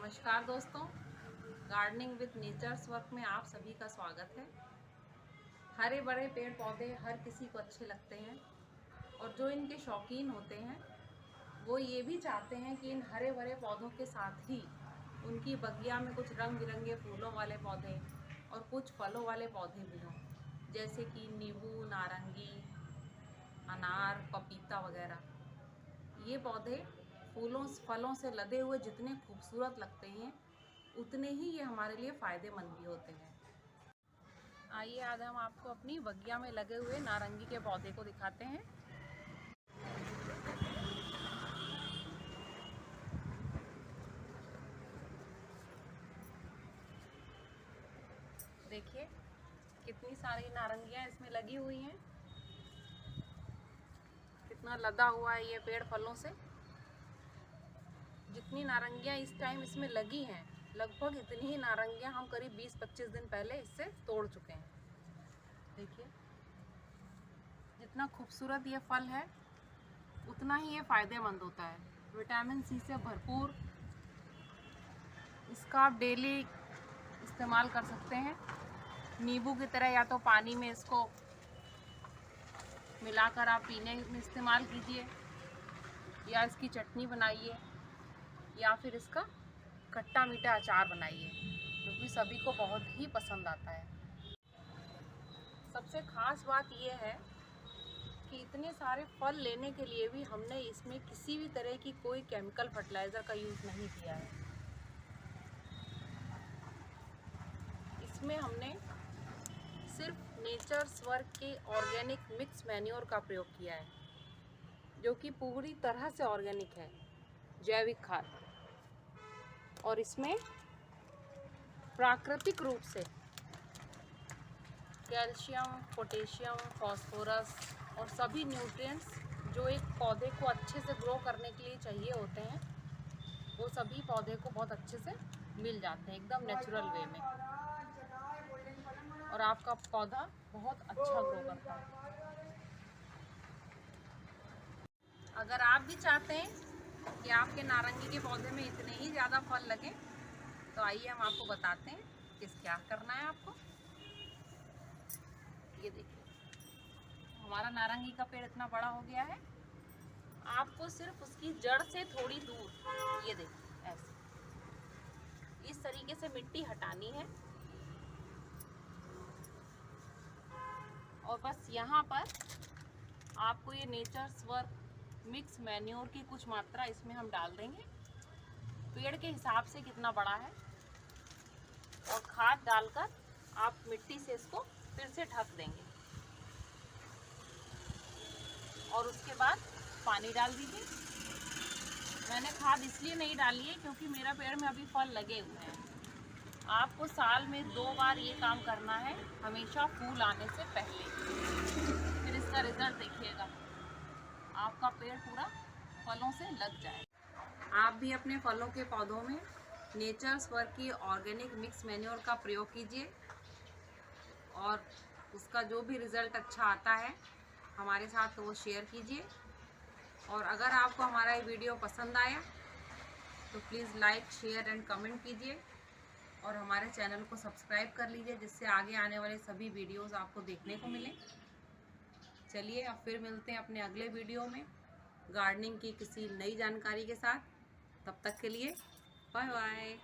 नमस्कार दोस्तों, gardening with natures work में आप सभी का स्वागत है। हरे बड़े पेड़ पौधे हर किसी को अच्छे लगते हैं और जो इनके शौकीन होते हैं वो ये भी चाहते हैं कि इन हरे भरे पौधों के साथ ही उनकी बगिया में कुछ रंग बिरंगे फूलों वाले पौधे और कुछ फलों वाले पौधे भी हों, जैसे कि नींबू, नारंगी, अनार, पपीता वगैरह। ये पौधे फलों से लदे हुए जितने खूबसूरत लगते हैं उतने ही ये हमारे लिए फ़ायदेमंद भी होते हैं। आइए आज हम आपको अपनी बगिया में लगे हुए नारंगी के पौधे को दिखाते हैं। देखिए कितनी सारी नारंगियां इसमें लगी हुई हैं, कितना लदा हुआ है ये पेड़ फलों से। जितनी नारंगियां इस टाइम इसमें लगी हैं, लगभग इतनी ही नारंगियां हम करीब 20-25 दिन पहले इससे तोड़ चुके हैं। देखिए जितना खूबसूरत ये फल है उतना ही ये फ़ायदेमंद होता है। विटामिन सी से भरपूर, इसका आप डेली इस्तेमाल कर सकते हैं। नींबू की तरह या तो पानी में इसको मिलाकर आप पीने में इस्तेमाल कीजिए, या इसकी चटनी बनाइए, या फिर इसका खट्टा मीठा अचार बनाइए, जो कि सभी को बहुत ही पसंद आता है। सबसे ख़ास बात यह है कि इतने सारे फल लेने के लिए भी हमने इसमें किसी भी तरह की कोई केमिकल फर्टिलाइज़र का यूज़ नहीं किया है। इसमें हमने सिर्फ नेचर्स वर्क के ऑर्गेनिक मिक्स मैन्योर का प्रयोग किया है, जो कि पूरी तरह से ऑर्गेनिक है, जैविक खाद। और इसमें प्राकृतिक रूप से कैल्शियम, पोटेशियम, फास्फोरस और सभी न्यूट्रिएंट्स जो एक पौधे को अच्छे से ग्रो करने के लिए चाहिए होते हैं, वो सभी पौधे को बहुत अच्छे से मिल जाते हैं, एकदम नेचुरल वे में। और आपका पौधा बहुत अच्छा ग्रो करता है। अगर आप भी चाहते हैं कि आपके नारंगी के पौधे में इतने ही ज़्यादा फल लगे, तो आइए हम आपको बताते हैं कि क्या करना है आपको। ये देखिए हमारा नारंगी का पेड़ इतना बड़ा हो गया है। आपको सिर्फ उसकी जड़ से थोड़ी दूर, ये देखिए ऐसे इस तरीके से मिट्टी हटानी है और बस यहाँ पर आपको ये नेचर्स वर्क मिक्स मैन्योर की कुछ मात्रा इसमें हम डाल देंगे, पेड़ के हिसाब से कितना बड़ा है, और खाद डालकर आप मिट्टी से इसको फिर से ढक देंगे। और उसके बाद पानी डाल दीजिए। मैंने खाद इसलिए नहीं डाली है क्योंकि मेरा पेड़ में अभी फल लगे हुए हैं। आपको साल में 2 बार ये काम करना है, हमेशा फूल आने से पहले। फिर इसका रिजल्ट देखिएगा, आपका पेड़ पूरा फलों से लग जाए। आप भी अपने फलों के पौधों में नेचर्स वर्क की ऑर्गेनिक मिक्स मैन्योर का प्रयोग कीजिए और उसका जो भी रिज़ल्ट अच्छा आता है हमारे साथ वो शेयर कीजिए। और अगर आपको हमारा ये वीडियो पसंद आया तो please like, share and comment कीजिए और हमारे चैनल को सब्सक्राइब कर लीजिए, जिससे आगे आने वाले सभी वीडियोस आपको देखने को मिलें। चलिए अब फिर मिलते हैं अपने अगले वीडियो में गार्डनिंग की किसी नई जानकारी के साथ। तब तक के लिए बाय बाय।